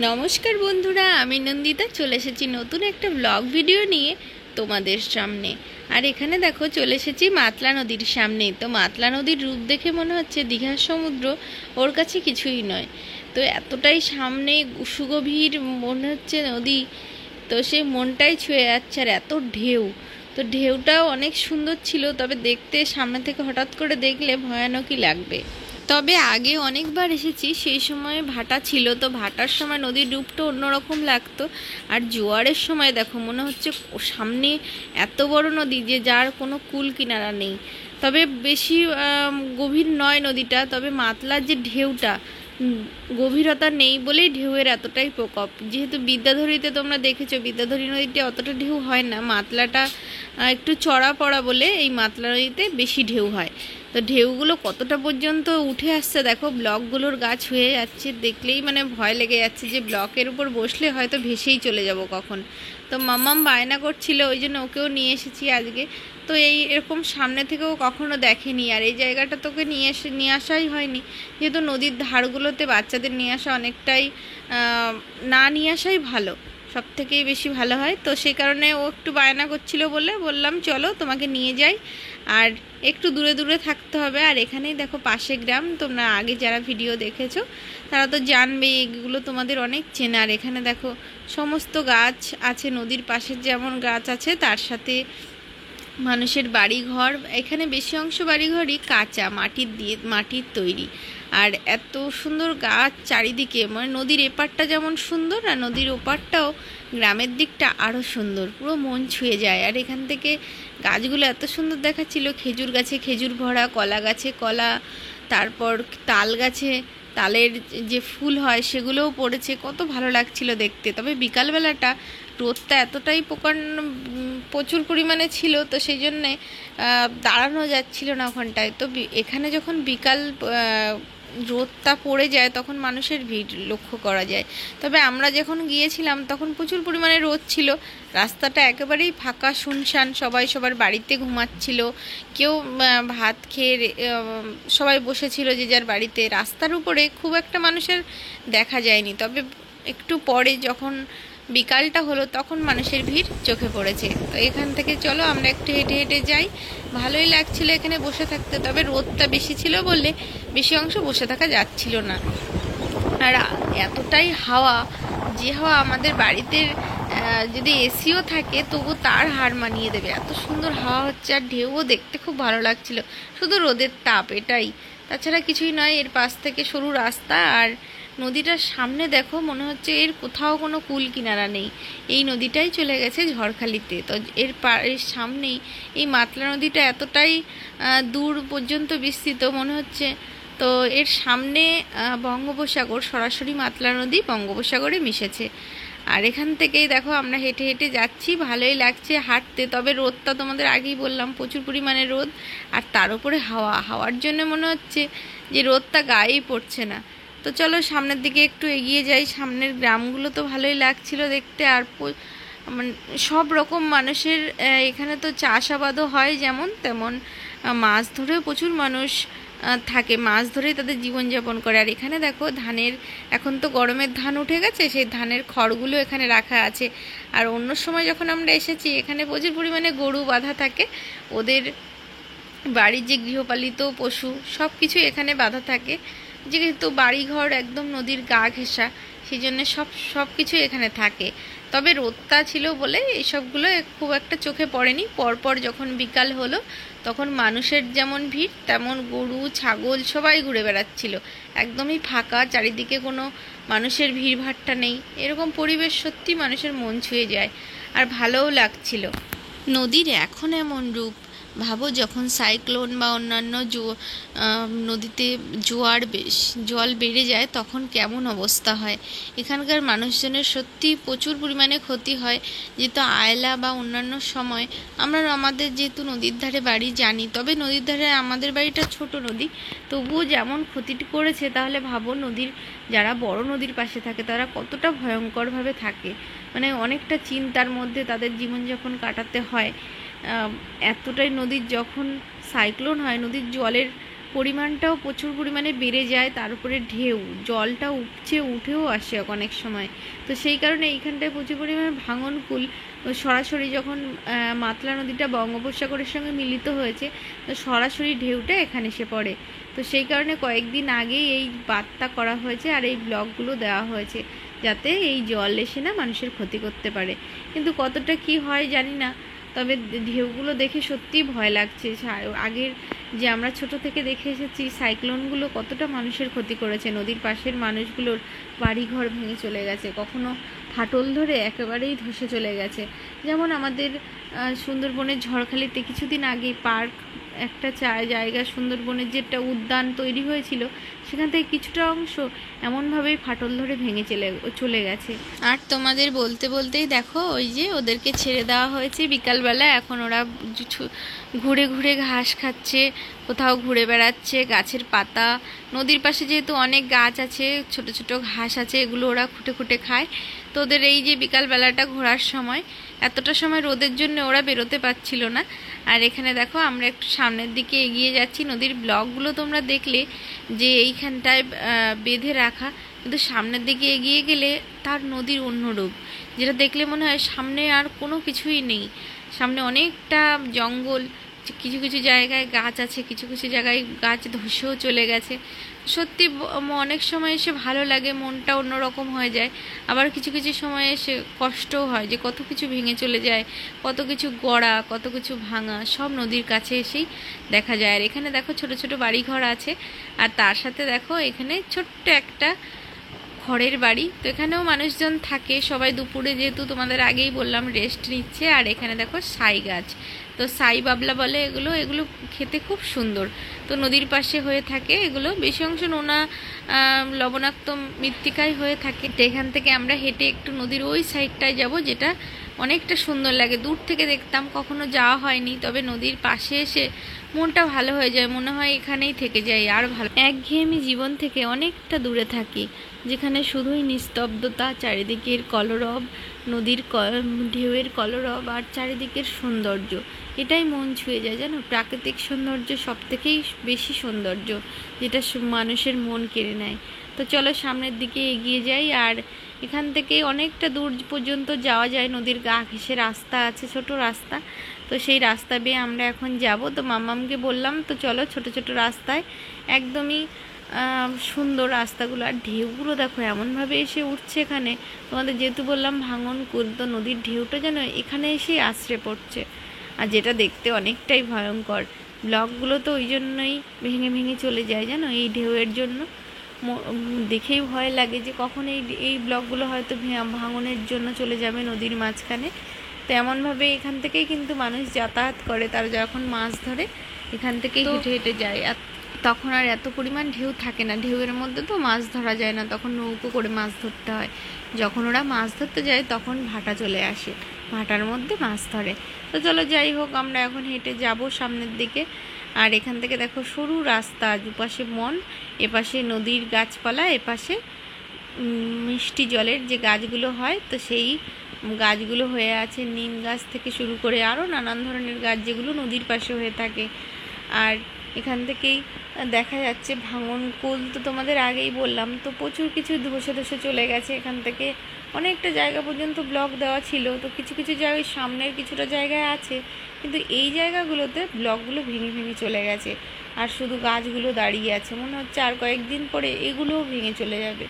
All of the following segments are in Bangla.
নমস্কার বন্ধুরা, আমি নন্দিতা চলে এসেছি নতুন একটা ব্লগ ভিডিও নিয়ে তোমাদের সামনে। আর এখানে দেখো চলে এসেছি মাতলা নদীর সামনে। তো মাতলা নদীর রূপ দেখে মনে হচ্ছে দীঘার সমুদ্র ওর কাছে কিছুই নয়। তো এতটাই সামনে সুগভীর মনে হচ্ছে নদী, তো সেই মনটাই ছুঁয়ে যাচ্ছে। আর এত ঢেউ, তো ঢেউটাও অনেক সুন্দর ছিল, তবে দেখতে সামনে থেকে হঠাৎ করে দেখলে ভয়ানকই লাগবে। তবে আগে অনেকবার এসেছি, সেই সময় ভাটা ছিল, তো ভাটার সময় নদীর রূপটা অন্যরকম লাগতো। আর জোয়ারের সময় দেখো মনে হচ্ছে সামনে এত বড় নদী যে যার কোনো কুল কিনারা নেই। তবে বেশি গভীর নয় নদীটা, তবে মাতলার যে ঢেউটা গভীরতা নেই বলেই ঢেউয়ের এতটাই প্রকোপ। যেহেতু বিদ্যাধরীতে তোমরা দেখেছো বিদ্যাধরী নদীতে অতটা ঢেউ হয় না, মাতলাটা একটু চড়া পড়া বলে এই মাতলা নদীতে বেশি ঢেউ হয়। তো ঢেউগুলো কতটা পর্যন্ত উঠে আসছে দেখো, ব্লকগুলোর গাছ হয়ে যাচ্ছে, দেখলেই মানে ভয় লেগে যাচ্ছে যে ব্লকের উপর বসলে হয়তো ভেসেই চলে যাব কখন। তো মাম্মাম বায়না করছিল, ওই জন্য ওকেও নিয়ে এসেছি আজকে। তো এরকম সামনে থেকেও কখনো দেখেনি, আর এই জায়গাটা তোকে নিয়ে আসাই হয়নি, যেহেতু নদীর ধারগুলোতে বাচ্চাদের নিয়ে আসা অনেকটাই না নিয়ে আসাই ভালো, সব থেকেই বেশি ভালো হয়। তো সেই কারণে ও একটু বায়না করছিল বলে বললাম চলো তোমাকে নিয়ে যাই, আর একটু দূরে দূরে থাকতে হবে। আর এখানেই দেখো পাশে গ্রাম, তোমরা আগে যারা ভিডিও দেখেছো তারা তো জানবে, এগুলো তোমাদের অনেক চেনা। আর এখানে দেখো সমস্ত গাছ আছে, নদীর পাশের যেমন গাছ আছে তার সাথে মানুষের বাড়িঘর। এখানে বেশি অংশ বাড়িঘরই কাঁচা মাটির তৈরি। আর এত সুন্দর গাছ চারিদিকে, মানে নদীর এপারটা যেমন সুন্দর আর নদীর ওপারটাও গ্রামের দিকটা আরও সুন্দর, পুরো মন ছুঁয়ে যায়। আর এখান থেকে গাছগুলো এত সুন্দর দেখাচ্ছিল, খেজুর গাছে খেজুর ভরা, কলা গাছে কলা, তারপর তাল গাছে তালের যে ফুল হয় সেগুলোও পড়েছে, কত ভালো লাগছিল দেখতে। তবে বিকালবেলাটা রোদটা এতটাই প্রচুর পরিমাণে ছিল, তো সেই জন্যে দাঁড়ানো যাচ্ছিল না ওখানটায়। তো এখানে যখন বিকাল রোদটা পড়ে যায় তখন মানুষের ভিড় লক্ষ্য করা যায়। তবে আমরা যখন গিয়েছিলাম তখন প্রচুর পরিমাণে রোদ ছিল, রাস্তাটা একেবারেই ফাঁকা শুনশান, সবাই সবার বাড়িতে ঘুমাচ্ছিল, কেউ ভাত খেয়ে সবাই বসেছিল যে যার বাড়িতে। রাস্তার উপরে খুব একটা মানুষের দেখা যায়নি, তবে একটু পরে যখন বিকালটা হলো তখন মানুষের ভিড় চোখে পড়েছে। তো এখান থেকে চলো আমরা একটু হেঁটে হেঁটে যাই। ভালোই লাগছিল এখানে বসে থাকতে, তবে রোদটা বেশি ছিল বলে বেশি অংশ বসে থাকা যাচ্ছিল না। আর এতটাই হাওয়া, যে হাওয়া আমাদের বাড়িতে যদি এসিও থাকে তবু তার হার মানিয়ে দেবে, এত সুন্দর হাওয়া হচ্ছে। আর ঢেউও দেখতে খুব ভালো লাগছিল, শুধু রোদের তাপ এটাই, তাছাড়া কিছুই নয়। এর পাশ থেকে সরু রাস্তা, আর নদীটার সামনে দেখো মনে হচ্ছে এর কোথাও কোনো কুল কিনারা নেই, এই নদীটাই চলে গেছে ঝড়খালিতে। তো এর সামনেই এই মাতলা নদীটা এতটাই দূর পর্যন্ত বিস্তৃত মনে হচ্ছে। তো এর সামনে বঙ্গোপসাগর, সরাসরি মাতলা নদী বঙ্গোপসাগরে মিশেছে। আর এখান থেকেই দেখো আমরা হেঁটে হেঁটে যাচ্ছি, ভালোই লাগছে হাঁটতে। তবে রোদটা তোমাদের আগেই বললাম প্রচুর পরিমাণে রোদ, আর তার উপরে হাওয়ার জন্য মনে হচ্ছে যে রোদটা গায়েই পড়ছে না। তো চলো সামনের দিকে একটু এগিয়ে যাই। সামনের গ্রামগুলো তো ভালোই লাগছিল দেখতে, আর মানে সব রকম মানুষের এখানে তো চাষাবাদও হয় যেমন তেমন, মাছ ধরেও প্রচুর মানুষ থাকে, মাছ ধরেই তাদের জীবনযাপন করে। আর এখানে দেখো ধানের, এখন তো গরমের ধান উঠে গেছে, সেই ধানের খড়গুলো এখানে রাখা আছে। আর অন্য সময় যখন আমরা এসেছি এখানে প্রচুর পরিমাণে গরু বাঁধা থাকে, ওদের বাড়ির যে গৃহপালিত পশু সব কিছু এখানে বাঁধা থাকে। যেহেতু বাড়িঘর একদম নদীর গা ঘেঁষা, সেই জন্য সব কিছু এখানে থাকে। তবে রোদটা ছিল বলে এইসবগুলো খুব একটা চোখে পড়েনি। পরপর যখন বিকাল হলো তখন মানুষের যেমন ভিড় তেমন গরু ছাগল সবাই ঘুরে বেড়াচ্ছিল, একদমই ফাঁকা, চারিদিকে কোনো মানুষের ভিড়ভাট্টা নেই। এরকম পরিবেশ সত্যি মানুষের মন ছুঁয়ে যায়, আর ভালোও লাগছিল। নদীর এখন এমন রূপ, ভাবো যখন সাইক্লোন বা অন্যান্য নদীতে জল বেড়ে যায় তখন কেমন অবস্থা হয়। এখানকার মানুষজনের সত্যি প্রচুর পরিমাণে ক্ষতি হয়, যেহেতু আয়লা বা অন্যান্য সময় আমাদের যেহেতু নদীর ধারে বাড়ি জানি। তবে নদীর ধারে আমাদের বাড়িটা ছোট নদী, তবুও যেমন ক্ষতিটি করেছে, তাহলে ভাবো নদীর যারা বড় নদীর পাশে থাকে তারা কতটা ভয়ঙ্করভাবে থাকে, মানে অনেকটা চিন্তার মধ্যে তাদের জীবনযাপন কাটাতে হয়। এতটাই নদীর যখন সাইক্লোন হয়, নদীর জলের পরিমাণটাও প্রচুর পরিমাণে বেড়ে যায়, তার উপরে ঢেউ, জলটা উপচে উঠেও আসে অনেক সময়। তো সেই কারণে এইখানটায় প্রচুর পরিমাণে ভাঙনকুল সরাসরি যখন মাতলা নদীটা বঙ্গোপসাগরের সঙ্গে মিলিত হয়েছে, তো সরাসরি ঢেউটা এখানে এসে পড়ে। তো সেই কারণে কয়েকদিন আগেই এই বার্তা করা হয়েছে আর এই ব্লগগুলো দেওয়া হয়েছে, যাতে এই জল এসে না মানুষের ক্ষতি করতে পারে। কিন্তু কতটা কি হয় জানি না, তবে ঢেউগুলো দেখে সত্যিই ভয় লাগছে। আগের যে আমরা ছোট থেকে দেখে এসেছি সাইক্লোনগুলো কতটা মানুষের ক্ষতি করেছে, নদীর পাশের মানুষগুলোর বাড়িঘর ভেঙে চলে গেছে, কখনো ফাটল ধরে একেবারেই ধসে চলে গেছে। যেমন আমাদের সুন্দরবনের ঝড়খালিতে কিছুদিন আগে পার্ক একটা জায়গা, সুন্দরবনের যে একটা উদ্যান তৈরি হয়েছিল, সেখান থেকে কিছুটা অংশ এমনভাবেই ফাটল ধরে ভেঙে চলে গেছে। আর তোমাদের বলতে বলতেই দেখো ওই যে ওদেরকে ছেড়ে দেওয়া হয়েছে বিকালবেলা, এখন ওরা ঘুরে ঘুরে ঘাস খাচ্ছে, কোথাও ঘুরে বেড়াচ্ছে, গাছের পাতা, নদীর পাশে যেহেতু অনেক গাছ আছে, ছোট ছোট ঘাস আছে, এগুলো ওরা খুঁটে খুঁটে খায়। তো ওদের এই যে বিকালবেলাটা ঘোরার সময়, এতটা সময় রোদের জন্য ওরা বেরোতে পারছিল না। আর এখানে দেখো আমরা একটু সামনের দিকে এগিয়ে যাচ্ছি। নদীর ব্লকগুলো তোমরা দেখলে যে এইখানটায় বেঁধে রাখা, কিন্তু সামনের দিকে এগিয়ে গেলে তার নদীর অন্য রূপ, যেটা দেখলে মনে হয় সামনে আর কোনো কিছুই নেই, সামনে অনেকটা জঙ্গল, কিছু কিছু জায়গায় গাছ আছে, কিছু কিছু জায়গায় গাছ ধসেও চলে গেছে। সত্যি অনেক সময় এসে ভালো লাগে, মনটা অন্যরকম হয়ে যায়, আবার কিছু কিছু সময় এসে কষ্টও হয় যে কত কিছু ভেঙে চলে যায়, কত কিছু গড়া, কত কিছু ভাঙা, সব নদীর কাছে এসেই দেখা যায়। আর এখানে দেখো ছোট ছোট বাড়িঘর আছে, আর তার সাথে দেখো এখানে ছোট্ট একটা খড়ের বাড়ি। তো এখানেও মানুষজন থাকে, সবাই দুপুরে যেহেতু তোমাদের আগেই বললাম রেস্ট নিচ্ছে। আর এখানে দেখো সাই গাছ, তো সাই বাবলা বলে এগুলো, এগুলো খেতে খুব সুন্দর। তো নদীর পাশে হয়ে থাকে এগুলো, বেশি অংশ নোনা লবণাক্ত মৃত্তিকায় হয়ে থাকে। তো এখান থেকে আমরা হেঁটে একটু নদীর ওই সাইডটায় যাব, যেটা অনেকটা সুন্দর লাগে। দূর থেকে দেখতাম, কখনো যাওয়া হয়নি, তবে নদীর পাশে এসে মনটা ভালো হয়ে যায়, মনে হয় এখানেই থেকে যাই আর ভালো। একঘেয়েমি জীবন থেকে অনেকটা দূরে থাকি, যেখানে শুধুই নিস্তব্ধতা, চারিদিকের কলরব, নদীর ঢেউয়ের কলরব আর চারিদিকের সৌন্দর্য, এটাই মন ছুঁয়ে যায়। জানো, প্রাকৃতিক সৌন্দর্য সব থেকেই বেশি সৌন্দর্য, যেটা মানুষের মন কেড়ে নেয়। তো চলো সামনের দিকে এগিয়ে যাই। আর এখান থেকে অনেকটা দূর পর্যন্ত যাওয়া যায়, নদীর গা ঘেঁষে রাস্তা আছে, ছোট রাস্তা। তো সেই রাস্তা বেয়ে আমরা এখন যাব। তো মাম্মামকে বললাম তো চলো ছোট ছোট রাস্তায়, একদমই সুন্দর রাস্তাগুলো। আর ঢেউগুলো দেখো এমনভাবে এসে উঠছে এখানে, তোমাদের যেহেতু বললাম ভাঙনকুল, তো নদীর ঢেউটা যেন এখানে এসেই আছড়ে পড়ছে, আর যেটা দেখতে অনেকটাই ভয়ঙ্কর। ব্লকগুলো তো ওই জন্যই ভেঙে ভেঙে চলে যায়, জানো, এই ঢেউয়ের জন্য। দেখেই ভয় লাগে যে কখন এই ব্লকগুলো হয়তো ভাঙনের জন্য চলে যাবে নদীর মাঝখানে। তো এমনভাবে এখান থেকেই কিন্তু মানুষ যাতায়াত করে, তারা যখন মাছ ধরে এখান থেকেই হেঁটে হেঁটে যায়। আর তখন আর এত পরিমাণ ঢেউ থাকে না, ঢেউয়ের মধ্যে তো মাছ ধরা যায় না, তখন নৌকো করে মাছ ধরতে হয়। যখন ওরা মাছ ধরতে যায় তখন ভাটা চলে আসে, ভাটার মধ্যে মাছ ধরে। তো চলো যাই হোক, আমরা এখন হেঁটে যাব সামনের দিকে। আর এখান থেকে দেখো সরু রাস্তা, দুপাশে বন, এপাশে নদীর গাছপালা, এপাশে মিষ্টি জলের যে গাছগুলো হয়, তো সেই গাছগুলো হয়ে আছে, নিম গাছ থেকে শুরু করে আরও নানান ধরনের গাছ, যেগুলো নদীর পাশে হয়ে থাকে। আর এখান থেকেই দেখা যাচ্ছে ভাঙনকুল, তো তোমাদের আগেই বললাম, তো প্রচুর কিছু ধসে ধসে চলে গেছে। এখান থেকে অনেকটা জায়গা পর্যন্ত ব্লক দেওয়া ছিল, তো কিছু কিছু জায়গায় সামনের কিছুটা জায়গায় আছে, কিন্তু এই জায়গাগুলোতে ব্লকগুলো ভেঙে ভেঙে চলে গেছে, আর শুধু গাছগুলো দাঁড়িয়ে আছে। মনে হচ্ছে আর কয়েকদিন পরে এগুলোও ভেঙে চলে যাবে।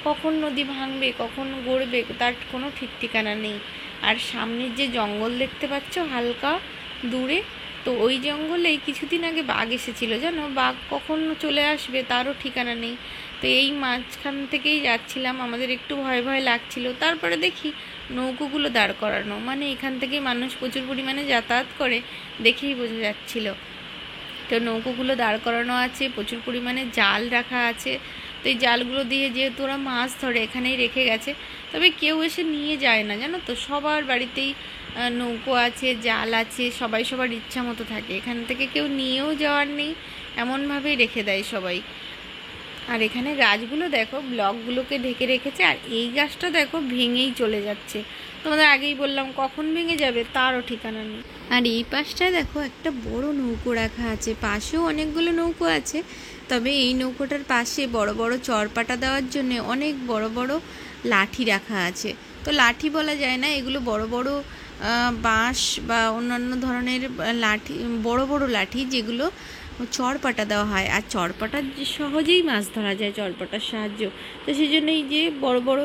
কখন নদী ভাঙবে, কখন গড়বে, তার কোনো ঠিক ঠিকানা নেই। আর সামনের যে জঙ্গল দেখতে পাচ্ছ হালকা দূরে, তো ওই জঙ্গলেই কিছুদিন আগে বাঘ এসেছিল, জানো, বাঘ কখন চলে আসবে তারও ঠিকানা নেই। তো এই মাঝখান থেকেই যাচ্ছিলাম, আমাদের একটু ভয় ভয় লাগছিল। তারপরে দেখি নৌকোগুলো দাঁড় করানো, মানে এখান থেকেই মানুষ প্রচুর পরিমাণে যাতায়াত করে, দেখেই বোঝা যাচ্ছিল। তো নৌকোগুলো দাঁড় করানো আছে, প্রচুর পরিমাণে জাল রাখা আছে। তো এই জালগুলো দিয়ে যেহেতু ওরা মাছ ধরে এখানেই রেখে গেছে, তবে কেউ এসে নিয়ে যায় না, জানো তো, সবার বাড়িতেই নৌকো আছে, জাল আছে, সবাই সবার ইচ্ছা মতো থাকে, এখান থেকে কেউ নিয়েও যাওয়ার নেই, এমনভাবেই রেখে দেয় সবাই। আর এখানে গাছগুলো দেখো ব্লকগুলোকে ঢেকে রেখেছে, আর এই গাছটা দেখো ভেঙেই চলে যাচ্ছে। তোমাদের আগেই বললাম কখন ভেঙে যাবে তারও ঠিকানা নেই। আর এই পাশটায় দেখো একটা বড় নৌকো রাখা আছে, পাশেও অনেকগুলো নৌকো আছে। তবে এই নৌকোটার পাশে বড় বড় চরপাটা দেওয়ার জন্য অনেক বড় বড় লাঠি রাখা আছে। তো লাঠি বলা যায় না, এগুলো বড় বড় বাঁশ বা অন্যান্য ধরনের লাঠি, বড় বড় লাঠি, যেগুলো চরপাটা দেওয়া হয়। আর চরপাটা সহজেই মাছ ধরা যায় চরপাটার সাহায্য। তো সেই জন্য এই যে বড় বড়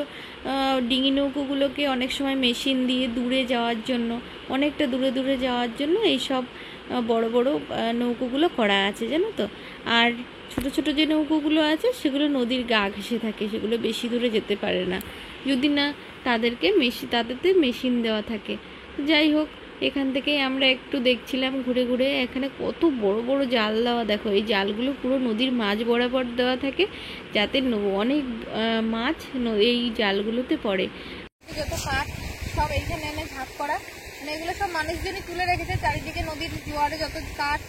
ডিঙি নৌকোগুলোকে অনেক সময় মেশিন দিয়ে দূরে যাওয়ার জন্য, অনেকটা দূরে দূরে যাওয়ার জন্য এইসব বড় বড় নৌকোগুলো করা আছে, জানো তো। আর ছোট ছোট যে নৌকোগুলো আছে সেগুলো নদীর গা ঘেঁষে থাকে, সেগুলো বেশি দূরে যেতে পারে না যদি না তাদেরকে তাদেরতে মেশিন দেওয়া থাকে। যাই হোক, এখান থেকেই আমরা একটু দেখছিলাম ঘুরে ঘুরে। এখানে কত বড় বড় জাল দেওয়া, দেখো এই জালগুলো পুরো নদীর মাঝ বরাবর দেওয়া থাকে, যাতে অনেক মাছ এই জালগুলোতে পড়ে। যত কাঠ সব এইখানে এনে ভাগ করা, মানে এগুলো সব মানুষজনই তুলে রেখেছে। চারিদিকে নদীর জোয়ারে যত কাঠ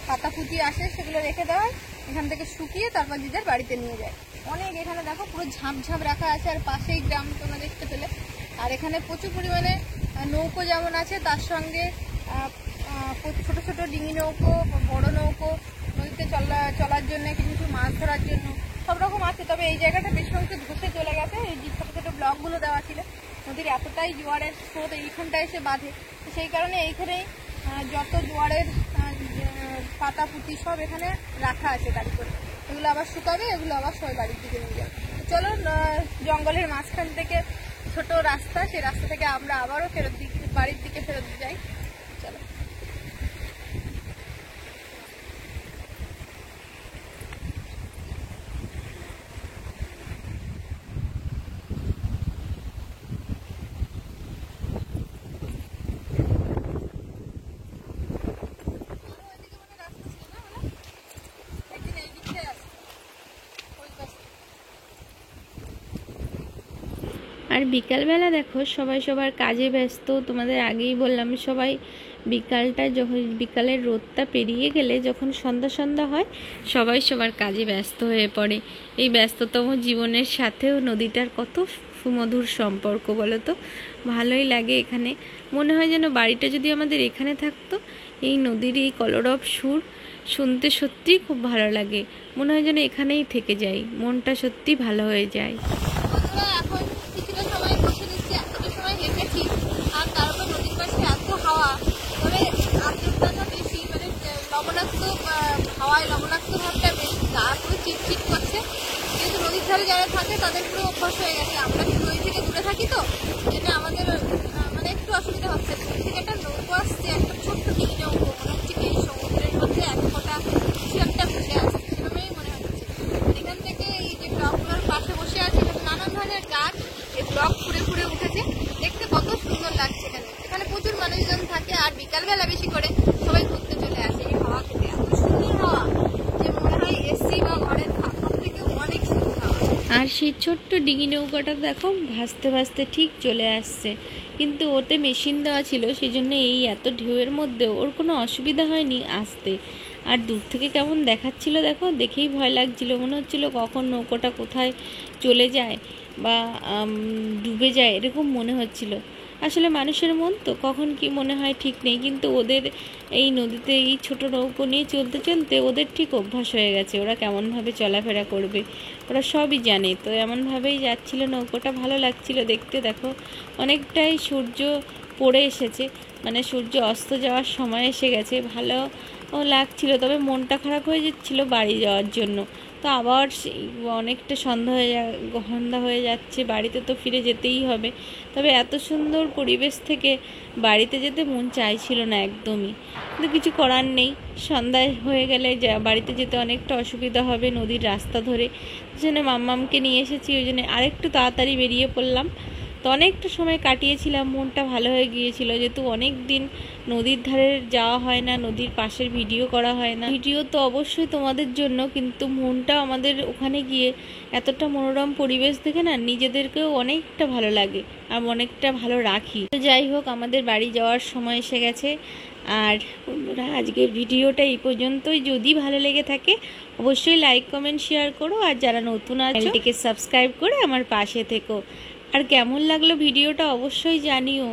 পাতা ফুটি আসে সেগুলো রেখে দেওয়া, এখান থেকে শুকিয়ে তারপর নিজের বাড়িতে নিয়ে যায়। অনেক এখানে দেখো পুরো ঝাঁপ ঝাঁপ রাখা আছে, আর পাশেই গ্রাম তোমরা দেখতে পেলে। আর এখানে প্রচুর পরিমাণে নৌকো যেমন আছে, তার সঙ্গে ছোট ছোট ডিঙি নৌকো, বড় নৌকো, নদীতে চলার জন্য, কিছু মাছ ধরার জন্য সব রকম আছে। তবে এই জায়গাটা বেশি অংশ ধসে চলে গেছে, এই যে ছোট ছোট ব্লকগুলো দেওয়া ছিল। নদীর এতটাই জোয়ারের স্রোত এইখানটা এসে বাঁধে, সেই কারণে এইখানেই যত জোয়ারের পাতা পুঁতি সব এখানে রাখা আছে গাড়ি করে। এগুলো আবার শুকাবে, এগুলো আবার সবাই বাড়ির দিকে নিয়ে যাবে। চলো, জঙ্গলের মাঝখান থেকে ছোট রাস্তা, সেই রাস্তা থেকে আমরা আবারও বাড়ির দিকে ফেরত যাই। চলো। আর বিকালবেলা দেখো সবাই সবার কাজে ব্যস্ত। তোমাদের আগেই বললাম, সবাই যখন বিকালের রোদটা পেরিয়ে গেলে, যখন সন্ধ্যা সন্ধ্যা হয়, সবাই সবার কাজে ব্যস্ত হয়ে পড়ে। এই ব্যস্ততম জীবনের সাথেও নদীটার কত সুমধুর সম্পর্ক বলো তো। ভালোই লাগে এখানে, মনে হয় যেন বাড়িটা যদি আমাদের এখানে থাকতো। এই নদীর এই কলরব সুর শুনতে সত্যিই খুব ভালো লাগে, মনে হয় যেন এখানেই থেকে যাই, মনটা সত্যি ভালো হয়ে যায়। এখন কিছুটা সময় বসে নিচ্ছি, এতটা সময় হেঁটেছি, আর তার উপর নদীর পাশে এত হাওয়া, তবে আর্দ্রতাটা বেশি, মানে লবণাক্ত হাওয়ায় লবণাক্ত ভাবটা বেশি, গা পুরো চিটচিট করছে। কিন্তু নদীর ধারে যারা থাকে তাদের পুরো অভ্যাস হয়ে গেছে। আমরা একটু নদী থেকে দূরে থাকি, তো যেটা আমাদের মানে একটু অসুবিধা হচ্ছে। নদী থেকে একটা নৌকো আসছে, একটা ছোট্ট ডিঙি নৌকো, মনে হচ্ছে কি সমুদ্রের মধ্যে এক ফোঁটা কিছু একটা ভেসে আসছে, সেরকমই মনে হচ্ছে। এখান থেকে এই যে ব্লকগুলোর পাশে বসে আছে, নানান ধরনের গাছ, এই ব্লক ফুড়ে ফুড়ে উঠেছে, দেখতে কত সুন্দর লাগছে। এখানে প্রচুর মানুষজন থাকে, আর বিকালবেলা বেশি করে সবাই ঘুরতে চলে আসে এই হাওয়া খেতে। এত সুন্দর হাওয়া যে মনে হয় এসি বা ঘরের খাবার থেকে অনেক সুন্দর হাওয়া। আর সেই ছোট্ট ডিঙি নৌকাটা দেখো ভাসতে ভাসতে ঠিক চলে আসছে, কিন্তু ওতে মেশিন দেওয়া ছিল, সেই জন্য এই এত ঢেউয়ের মধ্যে ওর কোনো অসুবিধা হয়নি আসতে। আর দূর থেকে কেমন দেখাচ্ছিল দেখো, দেখেই ভয় লাগছিল, মনে হচ্ছিল কখন নৌকোটা কোথায় চলে যায় বা ডুবে যায়, এরকম মনে হচ্ছিল। আসলে মানুষের মন তো, কখন কি মনে হয় ঠিক নেই, কিন্তু ওদের এই নদীতে এই ছোট নৌকো নিয়ে চলতে চলতে ওদের ঠিক অভ্যাস হয়ে গেছে, ওরা কেমনভাবে চলাফেরা করবে ওরা সবই জানে। তো এমনভাবেই যাচ্ছিল নৌকোটা, ভালো লাগছিল দেখতে। দেখো অনেকটাই সূর্য পড়ে এসেছে, মানে সূর্য অস্ত যাওয়ার সময় এসে গেছে, ভালো লাগছিল। তবে মনটা খারাপ হয়ে যাচ্ছিল বাড়ি যাওয়ার জন্য। তো আবার সেই অনেকটা সন্ধ্যা হয়ে যাচ্ছে, বাড়িতে তো ফিরে যেতেই হবে। তবে এত সুন্দর পরিবেশ থেকে বাড়িতে যেতে মন চাইছিল না একদমই, কিন্তু কিছু করার নেই। সন্ধ্যায় হয়ে গেলে বাড়িতে যেতে অনেকটা অসুবিধা হবে নদীর রাস্তা ধরে, সেই জন্য মাম্মামকে নিয়ে এসেছি, ওই জন্য আরেকটু তাড়াতাড়ি বেরিয়ে পড়লাম। তো অনেকটা সময় কাটিয়েছিলাম, মনটা ভালো হয়ে গিয়েছিল, যেহেতু অনেক দিন নদীর ধারে যাওয়া হয় না, নদীর পাশের ভিডিও করা হয় না। ভিডিও তো অবশ্যই তোমাদের জন্য, কিন্তু মনটা আমাদের ওখানে গিয়ে এতটা মনোরম পরিবেশ দেখে না নিজেদেরকেও অনেকটা ভালো লাগে আর অনেকটা ভালো রাখি। তো যাই হোক, আমাদের বাড়ি যাওয়ার সময় এসে গেছে। আর বন্ধুরা, আজকের ভিডিওটা এই পর্যন্তই। যদি ভালো লেগে থাকে অবশ্যই লাইক কমেন্ট শেয়ার করো, আর যারা নতুন আছো চ্যানেলটিকে সাবস্ক্রাইব করে আমার পাশে থেকো। আর কেমন লাগলো ভিডিওটা অবশ্যই জানিও।